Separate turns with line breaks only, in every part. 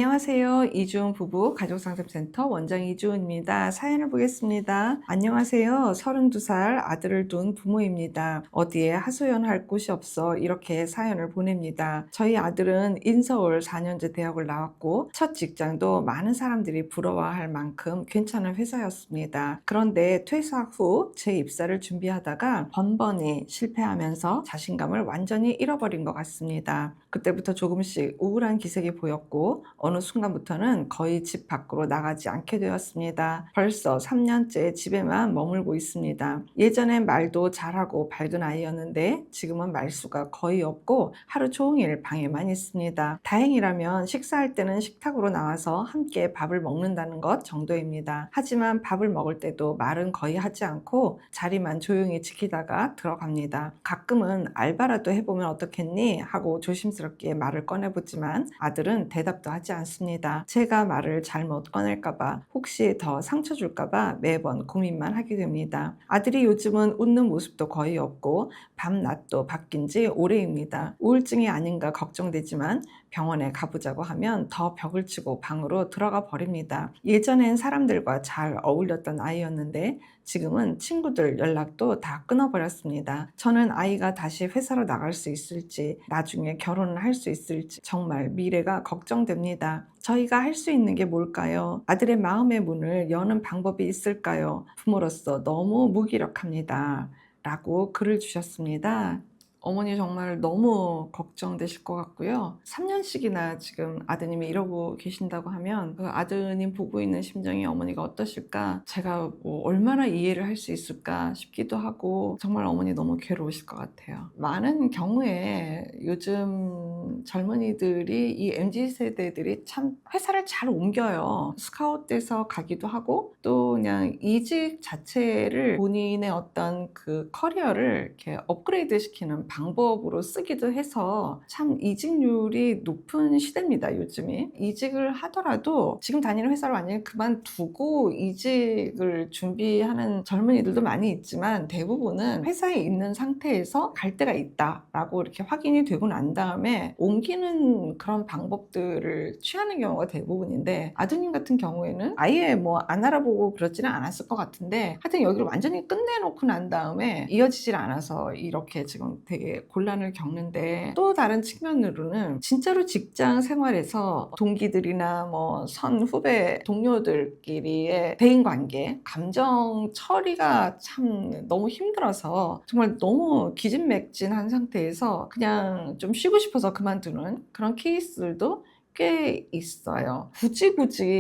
안녕하세요. 이주은 부부 가족상담센터 원장 이주은입니다. 사연을 보겠습니다. 안녕하세요. 32살 아들을 둔 부모입니다. 어디에 하소연할 곳이 없어 이렇게 사연을 보냅니다. 저희 아들은 인서울 4년제 대학을 나왔고 첫 직장도 많은 사람들이 부러워할 만큼 괜찮은 회사였습니다. 그런데 퇴사 후 재입사를 준비하다가 번번이 실패하면서 자신감을 완전히 잃어버린 것 같습니다. 그때부터 조금씩 우울한 기색이 보였고 어느 순간부터는 거의 집 밖으로 나가지 않게 되었습니다. 벌써 3년째 집에만 머물고 있습니다. 예전엔 말도 잘하고 밝은 아이였는데 지금은 말수가 거의 없고 하루 종일 방에만 있습니다. 다행이라면 식사할 때는 식탁으로 나와서 함께 밥을 먹는다는 것 정도입니다. 하지만 밥을 먹을 때도 말은 거의 하지 않고 자리만 조용히 지키다가 들어갑니다. 가끔은 알바라도 해보면 어떻겠니? 하고 조심스럽게 말을 꺼내보지만 아들은 대답도 하지 않습니다. 제가 말을 잘못 꺼낼까봐 혹시 더 상처 줄까봐 매번 고민만 하게 됩니다. 아들이 요즘은 웃는 모습도 거의 없고 밤낮도 바뀐 지 오래입니다. 우울증이 아닌가 걱정되지만 병원에 가보자고 하면 더 벽을 치고 방으로 들어가 버립니다. 예전엔 사람들과 잘 어울렸던 아이였는데 지금은 친구들 연락도 다 끊어버렸습니다. 저는 아이가 다시 회사로 나갈 수 있을지, 나중에 결혼을 할 수 있을지 정말 미래가 걱정됩니다. 저희가 할 수 있는 게 뭘까요? 아들의 마음의 문을 여는 방법이 있을까요? 부모로서 너무 무기력합니다. 라고 글을 주셨습니다. 어머니 정말 너무 걱정되실 것 같고요. 3년씩이나 지금 아드님이 이러고 계신다고 하면 그 아드님 보고 있는 심정이 어머니가 어떠실까? 제가 뭐 얼마나 이해를 할 수 있을까 싶기도 하고 정말 어머니 너무 괴로우실 것 같아요. 많은 경우에 요즘 젊은이들이 이 MZ세대들이 참 회사를 잘 옮겨요. 스카웃돼서 가기도 하고 또 그냥 이직 자체를 본인의 어떤 그 커리어를 이렇게 업그레이드 시키는 방법으로 쓰기도 해서 참 이직률이 높은 시대입니다, 요즘이. 이직을 하더라도 지금 다니는 회사를 완전히 그만두고 이직을 준비하는 젊은이들도 많이 있지만 대부분은 회사에 있는 상태에서 갈 데가 있다라고 이렇게 확인이 되고 난 다음에 옮기는 그런 방법들을 취하는 경우가 대부분인데 아드님 같은 경우에는 아예 뭐 안 알아보고 그러지는 않았을 것 같은데 하여튼 여기를 완전히 끝내놓고 난 다음에 이어지질 않아서 이렇게 지금 되게 곤란을 겪는데 또 다른 측면으로는 진짜로 직장 생활에서 동기들이나 뭐 선후배 동료들끼리의 대인관계 감정 처리가 참 너무 힘들어서 정말 너무 기진맥진한 상태에서 그냥 좀 쉬고 싶어서 그만두는 그런 케이스들도 꽤 있어요. 굳이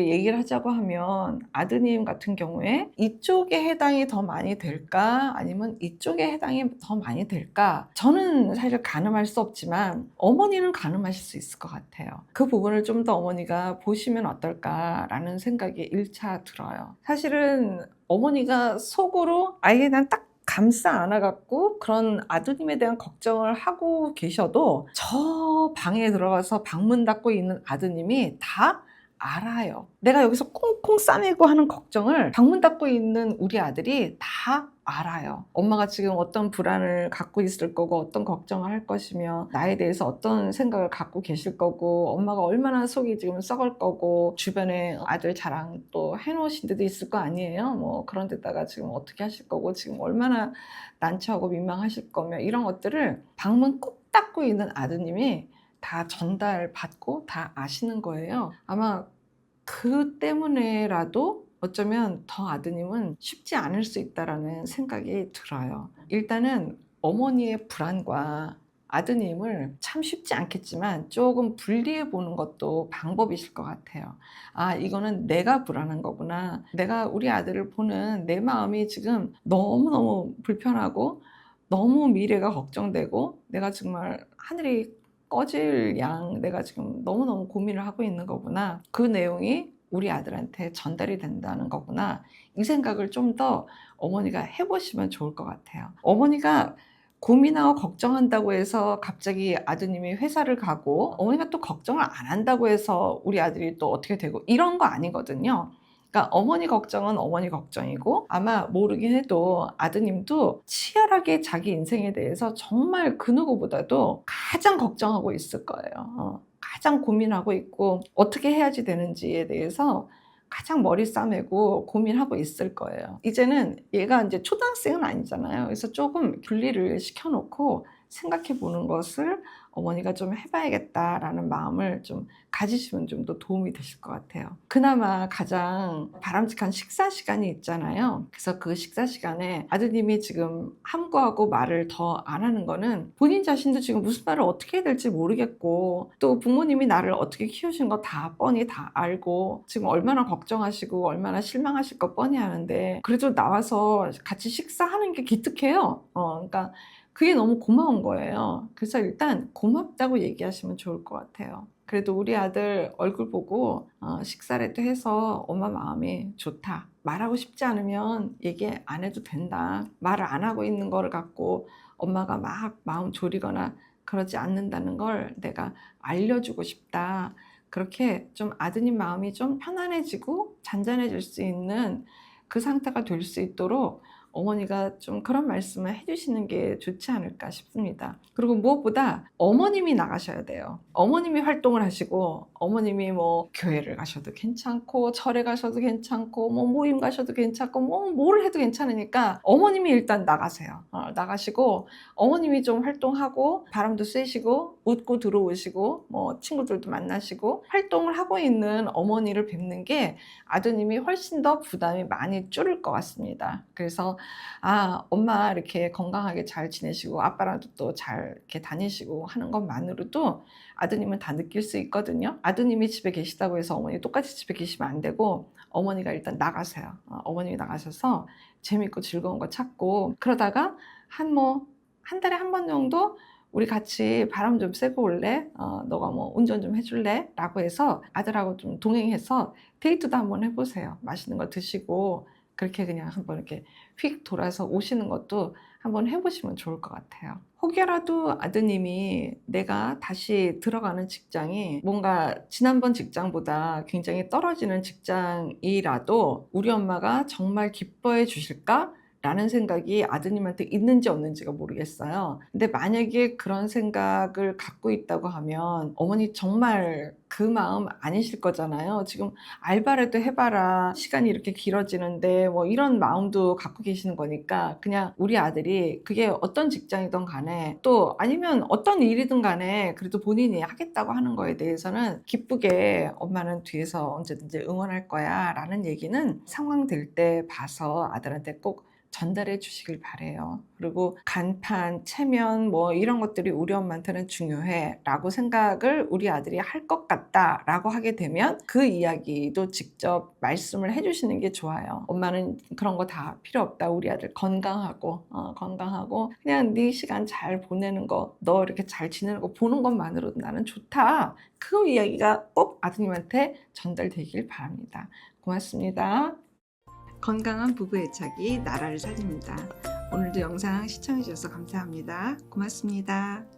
얘기를 하자고 하면 아드님 같은 경우에 이쪽에 해당이 더 많이 될까 아니면 이쪽에 해당이 더 많이 될까 저는 사실 가늠할 수 없지만 어머니는 가늠하실 수 있을 것 같아요. 그 부분을 좀 더 어머니가 보시면 어떨까라는 생각이 1차 들어요. 사실은 어머니가 속으로 아예 난 딱 감싸 안아갖고 그런 아드님에 대한 걱정을 하고 계셔도 저 방에 들어가서 방문 닫고 있는 아드님이 다 알아요. 내가 여기서 콩콩 싸매고 하는 걱정을 방문 닫고 있는 우리 아들이 다 알아요. 엄마가 지금 어떤 불안을 갖고 있을 거고 어떤 걱정을 할 것이며 나에 대해서 어떤 생각을 갖고 계실 거고 엄마가 얼마나 속이 지금 썩을 거고 주변에 아들 자랑 또 해놓으신 데도 있을 거 아니에요. 뭐 그런 데다가 지금 어떻게 하실 거고 지금 얼마나 난처하고 민망하실 거며 이런 것들을 방문 꼭 닫고 있는 아드님이 다 전달받고 다 아시는 거예요. 아마 그 때문에라도 어쩌면 더 아드님은 쉽지 않을 수 있다라는 생각이 들어요. 일단은 어머니의 불안과 아드님을 참 쉽지 않겠지만 조금 분리해 보는 것도 방법이실 것 같아요. 아, 이거는 내가 불안한 거구나. 내가 우리 아들을 보는 내 마음이 지금 너무너무 불편하고 너무 미래가 걱정되고 내가 정말 하늘이 꺼질 양 내가 지금 너무너무 고민을 하고 있는 거구나. 그 내용이 우리 아들한테 전달이 된다는 거구나. 이 생각을 좀 더 어머니가 해보시면 좋을 것 같아요. 어머니가 고민하고 걱정한다고 해서 갑자기 아드님이 회사를 가고 어머니가 또 걱정을 안 한다고 해서 우리 아들이 또 어떻게 되고 이런 거 아니거든요. 그러니까 어머니 걱정은 어머니 걱정이고 아마 모르긴 해도 아드님도 치열하게 자기 인생에 대해서 정말 그 누구보다도 가장 걱정하고 있을 거예요. 가장 고민하고 있고 어떻게 해야지 되는지에 대해서 가장 머리 싸매고 고민하고 있을 거예요. 이제는 얘가 이제 초등학생은 아니잖아요. 그래서 조금 분리를 시켜놓고 생각해 보는 것을 어머니가 좀 해봐야겠다라는 마음을 좀 가지시면 좀 더 도움이 되실 것 같아요. 그나마 가장 바람직한 식사 시간이 있잖아요. 그래서 그 식사 시간에 아드님이 지금 함구하고 말을 더 안 하는 거는 본인 자신도 지금 무슨 말을 어떻게 해야 될지 모르겠고, 또 부모님이 나를 어떻게 키우신 거 다 뻔히 다 알고 지금 얼마나 걱정하시고 얼마나 실망하실 거 뻔히 아는데 그래도 나와서 같이 식사하는 게 기특해요. 그러니까 그게 너무 고마운 거예요. 그래서 일단 고맙다고 얘기하시면 좋을 것 같아요. 그래도 우리 아들 얼굴 보고 식사라도 해서 엄마 마음이 좋다, 말하고 싶지 않으면 얘기 안 해도 된다, 말을 안 하고 있는 거를 갖고 엄마가 막 마음 졸이거나 그러지 않는다는 걸 내가 알려주고 싶다, 그렇게 좀 아드님 마음이 좀 편안해지고 잔잔해질 수 있는 그 상태가 될 수 있도록 어머니가 좀 그런 말씀을 해주시는 게 좋지 않을까 싶습니다. 그리고 무엇보다 어머님이 나가셔야 돼요. 어머님이 활동을 하시고, 어머님이 뭐 교회를 가셔도 괜찮고 절에 가셔도 괜찮고 뭐 모임 가셔도 괜찮고 뭐 뭘 해도 괜찮으니까 어머님이 일단 나가세요. 나가시고 어머님이 좀 활동하고 바람도 쐬시고 웃고 들어오시고 뭐 친구들도 만나시고 활동을 하고 있는 어머니를 뵙는 게 아드님이 훨씬 더 부담이 많이 줄을 것 같습니다. 그래서 엄마 이렇게 건강하게 잘 지내시고 아빠랑도 또 잘 이렇게 다니시고 하는 것만으로도 아드님은 다 느낄 수 있거든요. 아드님이 집에 계시다고 해서 어머니 똑같이 집에 계시면 안 되고 어머니가 일단 나가세요. 어머님이 나가셔서 재밌고 즐거운 거 찾고, 그러다가 한 달에 한 번 정도 우리 같이 바람 좀 쐬고 올래? 너가 뭐 운전 좀 해줄래? 라고 해서 아들하고 좀 동행해서 데이트도 한번 해보세요. 맛있는 거 드시고 그렇게 그냥 한번 이렇게 휙 돌아서 오시는 것도 한번 해보시면 좋을 것 같아요. 혹여라도 아드님이 내가 다시 들어가는 직장이 뭔가 지난번 직장보다 굉장히 떨어지는 직장이라도 우리 엄마가 정말 기뻐해 주실까? 라는 생각이 아드님한테 있는지 없는지가 모르겠어요. 근데 만약에 그런 생각을 갖고 있다고 하면 어머니 정말 그 마음 아니실 거잖아요. 지금 알바라도 해봐라, 시간이 이렇게 길어지는데 뭐 이런 마음도 갖고 계시는 거니까 그냥 우리 아들이 그게 어떤 직장이든 간에 또 아니면 어떤 일이든 간에 그래도 본인이 하겠다고 하는 거에 대해서는 기쁘게 엄마는 뒤에서 언제든지 응원할 거야 라는 얘기는 상황 될 때 봐서 아들한테 꼭 전달해 주시길 바래요. 그리고 간판, 체면 뭐 이런 것들이 우리 엄마한테는 중요해 라고 생각을 우리 아들이 할 것 같다 라고 하게 되면 그 이야기도 직접 말씀을 해 주시는 게 좋아요. 엄마는 그런 거 다 필요 없다, 우리 아들 건강하고 그냥 네 시간 잘 보내는 거, 너 이렇게 잘 지내는 거 보는 것만으로도 나는 좋다, 그 이야기가 꼭 아드님한테 전달되길 바랍니다. 고맙습니다. 건강한 부부 애착이 나라를 살립니다. 오늘도 영상 시청해 주셔서 감사합니다. 고맙습니다.